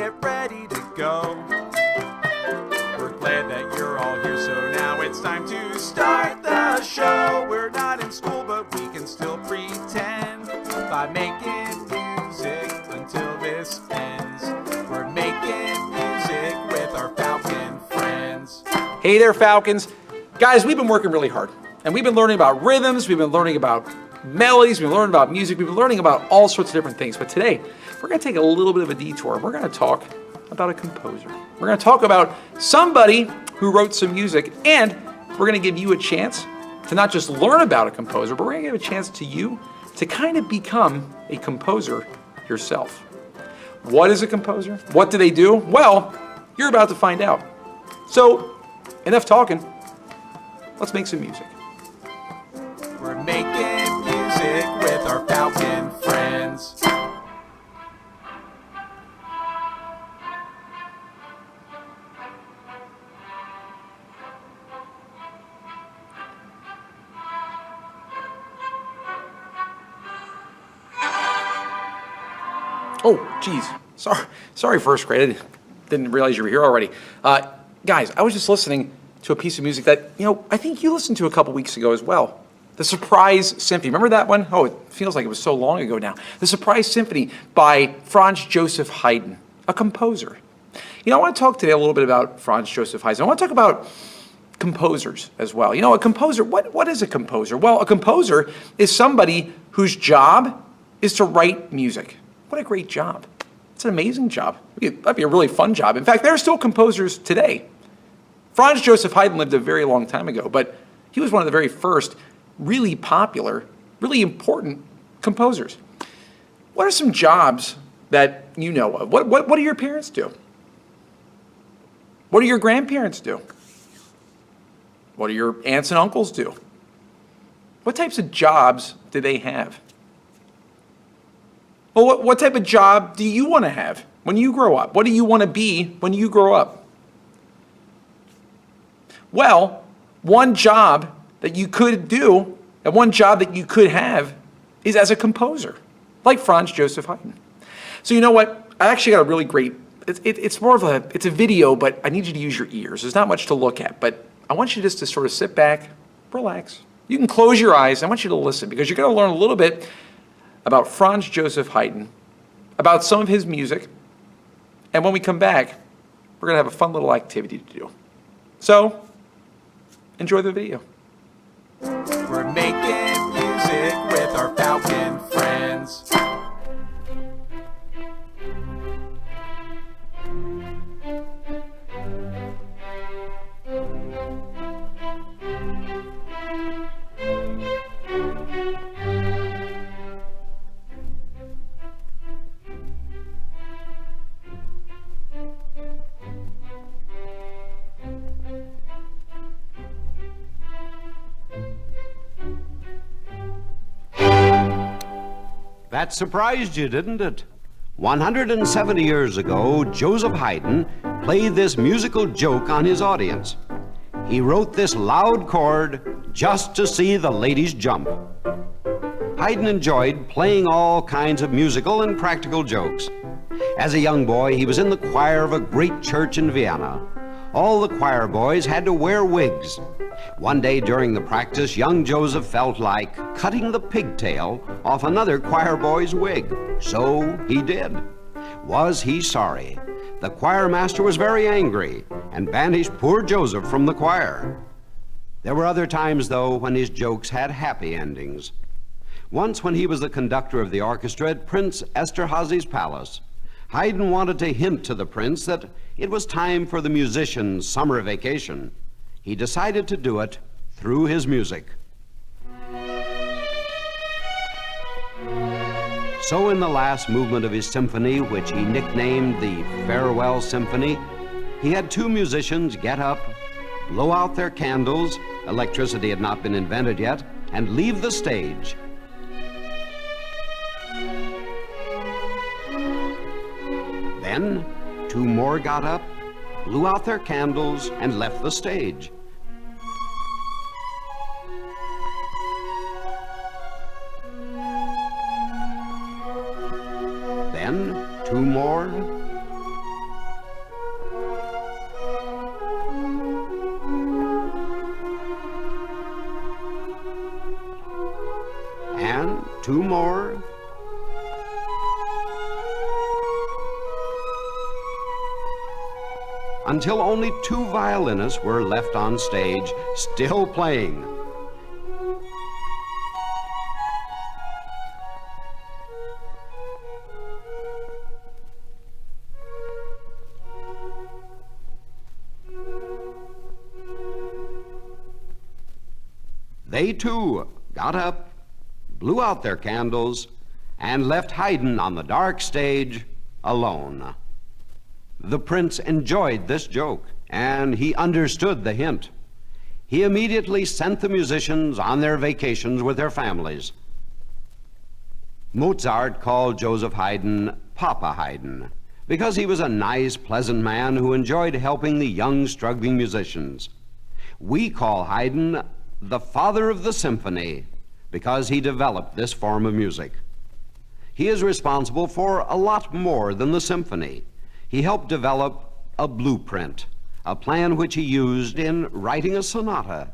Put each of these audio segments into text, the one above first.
get ready to go. We're glad that you're all here, so now it's time to start the show. We're not in school, but we can still pretend by making music until this ends. We're making music with our Falcon friends. Hey there, Falcons. Guys, we've been working really hard, and we've been learning about rhythms, we've been learning about melodies, we've been learning about music, we've been learning about all sorts of different things. But today, we're going to take a little bit of a detour. We're going to talk about a composer. We're going to talk about somebody who wrote some music, and we're going to give you a chance to not just learn about a composer, but we're going to give a chance to you to kind of become a composer yourself. What is a composer? What do they do? Well, you're about to find out. So, enough talking. Let's make some music. We're making music with our Falcon friends. Oh, geez. Sorry, first grade. I didn't realize you were here already. Guys, I was just listening to a piece of music that, I think you listened to a couple weeks ago as well. The Surprise Symphony. Remember that one? Oh, it feels like it was so long ago now. The Surprise Symphony by Franz Joseph Haydn, a composer. I want to talk today a little bit about Franz Joseph Haydn. I want to talk about composers as well. A composer, what is a composer? Well, a composer is somebody whose job is to write music. What a great job. It's an amazing job. That'd be a really fun job. In fact, there are still composers today. Franz Joseph Haydn lived a very long time ago, but he was one of the very first really popular, really important composers. What are some jobs that you know of? What do your parents do? What do your grandparents do? What do your aunts and uncles do? What types of jobs do they have? Well, what type of job do you want to have when you grow up? What do you want to be when you grow up? Well, one job that you could do, and one job that you could have, is as a composer, like Franz Joseph Haydn. So you know what? I actually got a really great, it's a video, but I need you to use your ears. There's not much to look at, but I want you just to sort of sit back, relax. You can close your eyes. I want you to listen, because you're going to learn a little bit about Franz Joseph Haydn, about some of his music, and when we come back, we're going to have a fun little activity to do. So, enjoy the video. We're making music with our Falcon friends. That surprised you, didn't it? 170 years ago, Joseph Haydn played this musical joke on his audience. He wrote this loud chord just to see the ladies jump. Haydn enjoyed playing all kinds of musical and practical jokes. As a young boy, he was in the choir of a great church in Vienna. All the choir boys had to wear wigs. One day during the practice, young Joseph felt like cutting the pigtail off another choir boy's wig. So he did. Was he sorry? The choir master was very angry and banished poor Joseph from the choir. There were other times, though, when his jokes had happy endings. Once, when he was the conductor of the orchestra at Prince Esterhazy's palace, Haydn wanted to hint to the prince that it was time for the musicians' summer vacation. He decided to do it through his music. So in the last movement of his symphony, which he nicknamed the Farewell Symphony, he had two musicians get up, blow out their candles, electricity had not been invented yet, and leave the stage. Then two more got up, blew out their candles, and left the stage. Then two more, two more. Until only two violinists were left on stage, still playing. They too got up, blew out their candles, and left Haydn on the dark stage alone. The prince enjoyed this joke, and he understood the hint. He immediately sent the musicians on their vacations with their families. Mozart called Joseph Haydn Papa Haydn because he was a nice, pleasant man who enjoyed helping the young, struggling musicians. We call Haydn the father of the symphony because he developed this form of music. He is responsible for a lot more than the symphony. He helped develop a blueprint, a plan which he used in writing a sonata.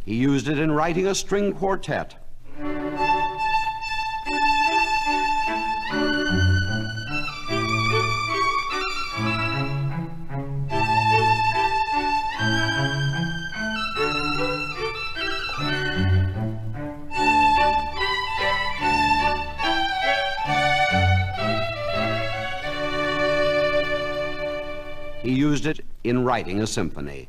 He used it in writing a string quartet. He used it in writing a symphony.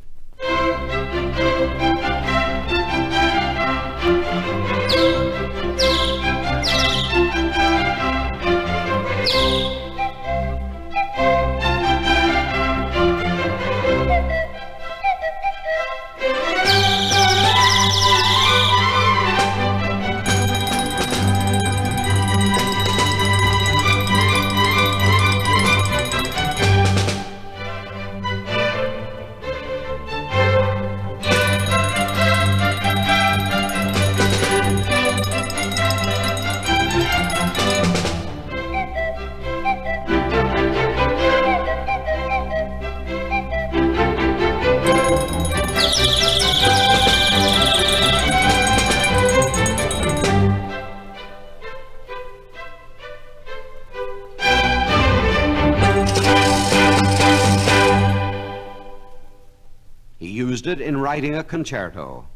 He used it in writing a concerto.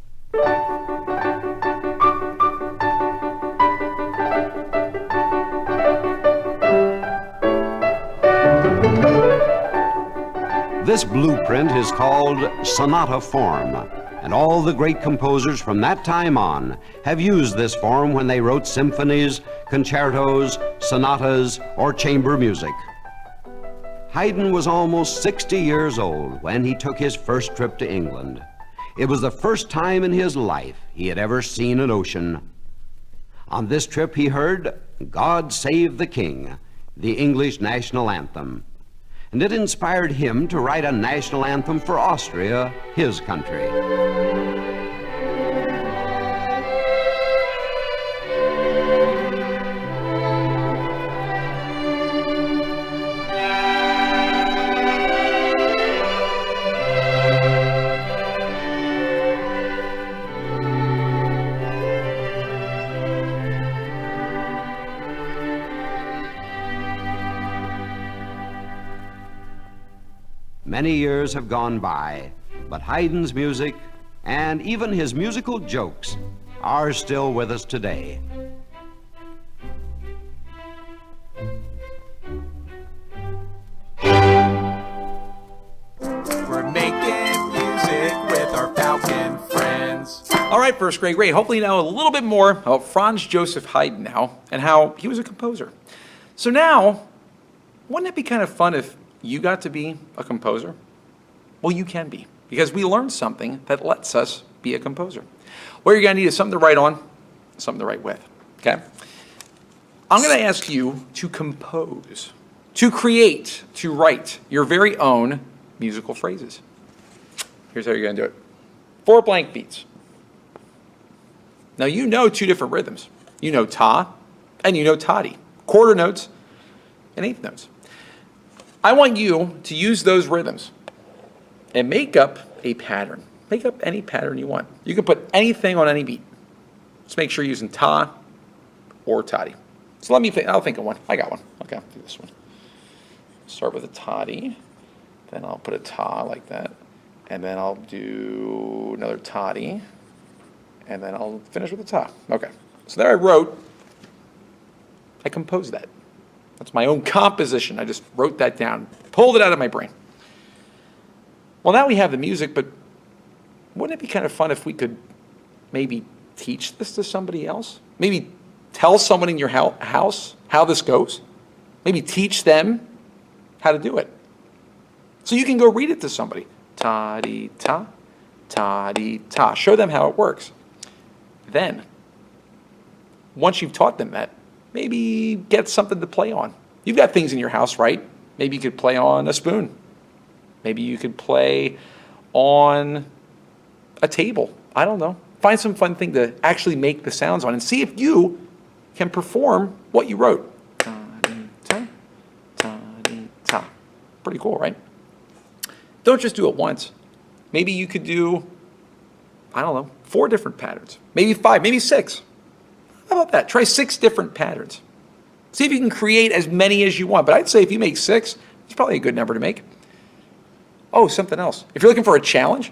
This blueprint is called sonata form, and all the great composers from that time on have used this form when they wrote symphonies, concertos, sonatas, or chamber music. Haydn was almost 60 years old when he took his first trip to England. It was the first time in his life he had ever seen an ocean. On this trip he heard "God Save the King," the English national anthem, and it inspired him to write a national anthem for Austria, his country. Many years have gone by, but Haydn's music and even his musical jokes are still with us today. We're making music with our Falcon friends. All right, first grade, great. Hopefully you know a little bit more about Franz Joseph Haydn now and how he was a composer. So now, wouldn't it be kind of fun if you got to be a composer? Well, you can be, because we learned something that lets us be a composer. What you're going to need is something to write on, something to write with, okay? I'm going to ask you to compose, to create, to write your very own musical phrases. Here's how you're going to do it. 4 blank beats. Now you know 2 different rhythms. You know ta and you know toddy, quarter notes and eighth notes. I want you to use those rhythms and make up a pattern. Make up any pattern you want. You can put anything on any beat. Just make sure you're using ta or toddy. So let me think. I'll think of one. I got one. Okay, I'll do this one. Start with a toddy. Then I'll put a ta like that. And then I'll do another toddy. And then I'll finish with a ta. Okay. So there I composed that. That's my own composition. I just wrote that down, pulled it out of my brain. Well, now we have the music, but wouldn't it be kind of fun if we could maybe teach this to somebody else? Maybe tell someone in your house how this goes. Maybe teach them how to do it. So you can go read it to somebody. Ta-dee-ta, ta-dee-ta. Show them how it works. Then, once you've taught them that, maybe get something to play on. You've got things in your house, right? Maybe you could play on a spoon. Maybe you could play on a table. I don't know. Find some fun thing to actually make the sounds on and see if you can perform what you wrote. Ta-dee-ta, ta-dee-ta. Pretty cool, right? Don't just do it once. Maybe you could do, I don't know, 4 different patterns. Maybe 5, maybe 6. How about that? Try 6 different patterns. See if you can create as many as you want. But I'd say if you make 6, it's probably a good number to make. Oh, something else. If you're looking for a challenge,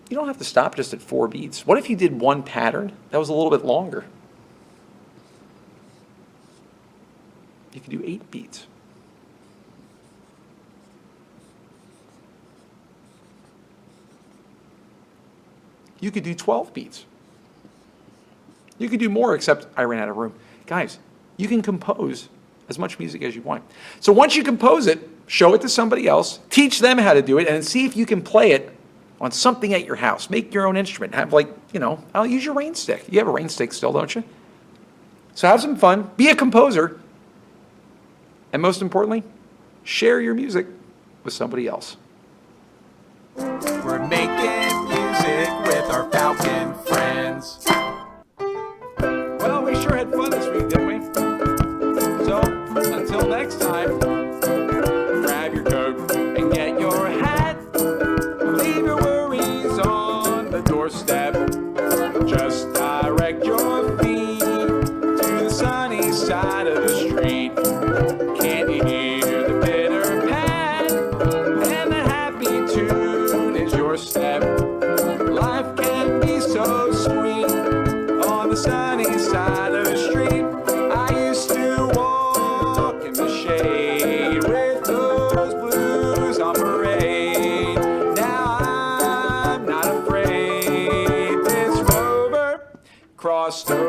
you don't have to stop just at 4 beats. What if you did one pattern that was a little bit longer? You could do 8 beats. You could do 12 beats. You could do more, except I ran out of room. Guys, you can compose as much music as you want. So once you compose it, show it to somebody else, teach them how to do it, and see if you can play it on something at your house. Make your own instrument. Have I'll use your rain stick. You have a rain stick still, don't you? So have some fun. Be a composer. And most importantly, share your music with somebody else. We're making music with our Falcon friends. Well, we sure had fun this week, didn't we? So, until next time, grab your coat and get your hat. Leave your worries on the doorstep. Just direct your feet to the sunny side of the street. Can't you hear the pitter pat? And the happy tune is your step. Life can be so sweet on the sunny side of the street. I used to walk in the shade with those blues on parade. Now I'm not afraid. This rover crossed over